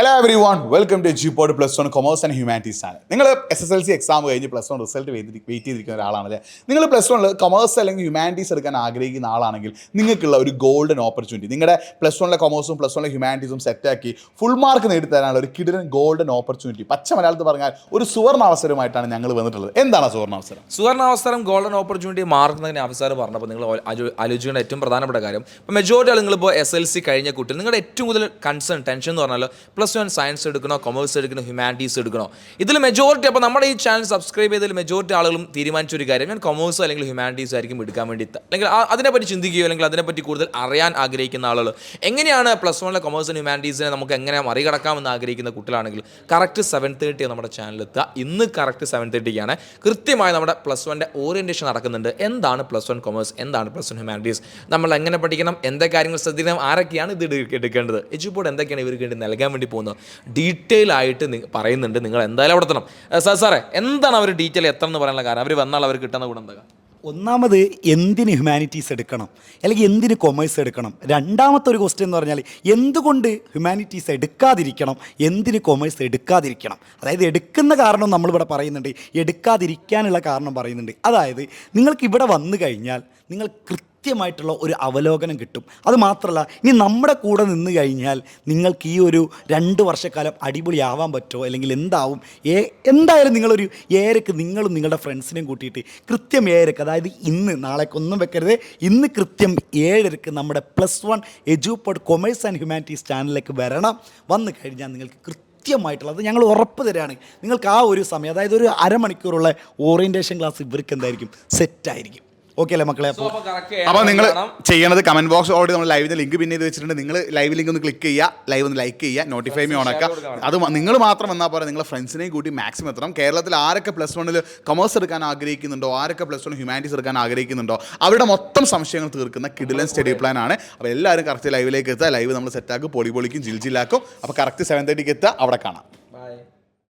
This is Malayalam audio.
Hello everyone welcome to ജിപോഡ് plus one commerce and humanities ആണ്. നിങ്ങൾ SSLC എക്സാം കഴിഞ്ഞ് പ്ലസ് വൺ റിസൾട്ട് വെയിറ്റ് ചെയ്തിരിക്കുന്ന ഒരാളാണല്ലേ. നിങ്ങൾ പ്ലസ് വണ്ണിൽ കൊമേഴ്സ് അല്ലെങ്കിൽ ഹ്യൂമാനിറ്റീസ് എടുക്കാൻ ആഗ്രഹിക്കുന്ന ആളാണെങ്കിൽ നിങ്ങൾക്കുള്ള ഒരു ഗോൾഡൻ ഓപ്പർച്യൂണിറ്റി, നിങ്ങളുടെ പ്ലസ് വണ്ണിലെ കൊമേഴ്സും പ്ലസ് വണ്ണിലെ ഹ്യൂമാനിറ്റീസും സെറ്റാക്കി ഫുൾ മാർക്ക് നേടിത്തരാനുള്ള ഒരു കിടിലൻ ഗോൾഡൻ ഓപ്പർച്യൂണിറ്റി, പച്ച മലയാളത്തിൽ പറഞ്ഞാൽ ഒരു സുവർണ്ണ അവസരമായിട്ടാണ് ഞങ്ങൾ വന്നിട്ടുള്ളത്. എന്താണ് സുവർണ്ണ അവസരം? സുവർണ്ണ അവസരം, ഗോൾഡൻ ഓപ്പർച്യൂണിറ്റി മാറുന്നതിന് അവസരം പറഞ്ഞപ്പോൾ നിങ്ങൾ ആലോചിക്കേണ്ട ഏറ്റവും പ്രധാനപ്പെട്ട കാര്യം, ഇപ്പോൾ മെജോറിറ്റി നിങ്ങളിപ്പോൾ SLC കഴിഞ്ഞ കുട്ടികൾ നിങ്ങളുടെ ഏറ്റവും കൂടുതൽ കൺസേൺ ടെൻഷൻ എന്ന് പറഞ്ഞാൽ പ്ലസ് വൺ സയൻസ് എടുക്കണോ, കൊമേഴ്സ് എടുക്കണോ, ഹ്യൂമാനിറ്റീസ് എടുക്കണോ. ഇതിൽ മെജോറിറ്റി, അപ്പോൾ നമ്മുടെ ഈ ചാനൽ സബ്സ്ക്രൈബ് ചെയ്തതിൽ മെജോറിറ്റി ആളുകളും തീരുമാനിച്ചൊരു കാര്യം, ഞാൻ കൊമേഴ്സ് അല്ലെങ്കിൽ ഹ്യൂമാനിറ്റീസ് ആയിരിക്കും എടുക്കാൻ വേണ്ടി, അല്ലെങ്കിൽ അതിനെപ്പറ്റി ചിന്തിക്കുകയോ അല്ലെങ്കിൽ അതിനെപ്പറ്റി കൂടുതൽ അറിയാൻ ആഗ്രഹിക്കുന്ന ആളുകൾ, എങ്ങനെയാണ് പ്ലസ് വണ്ണിലെ കൊമേഴ്സ് ആൻഡ് ഹ്യൂമാനിറ്റീസിനെ നമുക്ക് എങ്ങനെ മറികടക്കാമെന്ന് ആഗ്രഹിക്കുന്ന കുട്ടികളാണെങ്കിൽ കറക്റ്റ് 7:30 നമ്മുടെ ചാനലിലെത്തുക. ഇന്ന് കറക്റ്റ് 7:30 കൃത്യമായി നമ്മുടെ പ്ലസ് വണ്ണിൻ്റെ ഓറിയൻറ്റേഷൻ നടക്കുന്നുണ്ട്. എന്താണ് പ്ലസ് വൺ കൊമേഴ്സ്, എന്താണ് പ്ലസ് വൺ ഹ്യൂമാനിറ്റീസ്, നമ്മൾ എങ്ങനെ പഠിക്കണം, എന്തൊക്കെ കാര്യങ്ങൾ ശ്രദ്ധിക്കണം, ആരൊക്കെയാണ് ഇത് എടുക്കേണ്ടത്, എഡ്യൂബോർഡ് എന്തൊക്കെയാണ് ഇവർക്ക് വേണ്ടി നൽകാൻ വേണ്ടി പോകുന്നത്, ഡീറ്റെയിൽ ആയിട്ട് പറയുന്നുണ്ട്. നിങ്ങൾ എന്തായാലും അവിടെ എത്തണം. സാറേ, എന്താണ് അവർ ഡീറ്റെയിൽ എത്തണം എന്ന് പറയാനുള്ള കാരണം? അവർ വന്നാൽ അവർ കിട്ടുന്ന ഗുണം എന്താ? ഒന്നാമത്, എന്തിന് ഹ്യൂമാനിറ്റീസ് എടുക്കണം അല്ലെങ്കിൽ എന്തിന് കൊമേഴ്സ് എടുക്കണം? രണ്ടാമത്തെ ഒരു ക്വസ്റ്റ്യൻ എന്ന് പറഞ്ഞാൽ, എന്തുകൊണ്ട് ഹ്യൂമാനിറ്റീസ് എടുക്കാതിരിക്കണം, എന്തിന് കൊമേഴ്സ് എടുക്കാതിരിക്കണം? അതായത് എടുക്കുന്ന കാരണം നമ്മളിവിടെ പറയുന്നുണ്ട്, എടുക്കാതിരിക്കാനുള്ള കാരണം പറയുന്നുണ്ട്. അതായത് നിങ്ങൾക്ക് ഇവിടെ വന്നു കഴിഞ്ഞാൽ നിങ്ങൾ കൃത്യമായിട്ടുള്ള ഒരു അവലോകനം കിട്ടും. അത് മാത്രമല്ല, ഇനി നമ്മുടെ കൂടെ നിന്ന് കഴിഞ്ഞാൽ നിങ്ങൾക്ക് ഈ ഒരു 2 വർഷക്കാലം അടിപൊളിയാവാൻ പറ്റുമോ, അല്ലെങ്കിൽ എന്തായാലും നിങ്ങളൊരു ഏരക്ക് നിങ്ങളും നിങ്ങളുടെ ഫ്രണ്ട്സിനെയും കൂട്ടിയിട്ട് കൃത്യം 7:00, അതായത് ഇന്ന്, നാളേക്കൊന്നും വെക്കരുത്, ഇന്ന് കൃത്യം 7:00 നമ്മുടെ plus one Edupod commerce and humanities ചാനലിലേക്ക് വരണം. വന്നു കഴിഞ്ഞാൽ നിങ്ങൾക്ക് കൃത്യമായിട്ടുള്ളത് ഞങ്ങൾ ഉറപ്പ് തരാണ്, നിങ്ങൾക്ക് ആ ഒരു സമയം, അതായത് ഒരു അരമണിക്കൂറുള്ള ഓറിയൻറ്റേഷൻ ക്ലാസ് ഇവർക്ക് എന്തായിരിക്കും, സെറ്റായിരിക്കും. ഓക്കെ അല്ലേ മക്കളെ? അപ്പോൾ നിങ്ങൾ ചെയ്യണത്, കമന്റ് ബോക്സ് ഓൾറെഡി നമ്മൾ ലൈവിൻ്റെ ലിങ്ക് പിന്നെ ചെയ്ത് വെച്ചിട്ടുണ്ട്. നിങ്ങൾ ലൈവ് ലിങ്ക് ഒന്ന് ക്ലിക്ക് ചെയ്യുക, ലൈവ് ഒന്ന് ലൈക്ക് ചെയ്യുക, നോട്ടിഫൈ മീ ഓണാക്കുക. അത് നിങ്ങൾ മാത്രം വന്നാൽ പോലെ നിങ്ങളുടെ ഫ്രണ്ട്സിനെയും കൂട്ടി മാക്സിമം എത്തണം. കേരളത്തിൽ ആരൊക്കെ പ്ലസ് വണ്ണിൽ കൊമേഴ്സ് എടുക്കാൻ ആഗ്രഹിക്കുന്നുണ്ടോ, ആരൊക്കെ പ്ലസ് വൺ ഹ്യൂമാനിറ്റീസ് എടുക്കാൻ ആഗ്രഹിക്കുന്നുണ്ടോ, അവരുടെ മൊത്തം സംശയങ്ങൾ തീർക്കുന്ന കിഡിലൻ സ്റ്റഡി പ്ലാൻ ആണ്. അപ്പോൾ എല്ലാവരും കറക്റ്റ് ലൈവിലേക്ക് എത്തുക. ലൈവ് നമ്മൾ സെറ്റാക്കും, പൊളിക്കും, ജിൽജിലാക്കും. അപ്പോൾ കറക്റ്റ് 7:30 എത്തുക, അവിടെ കാണാം.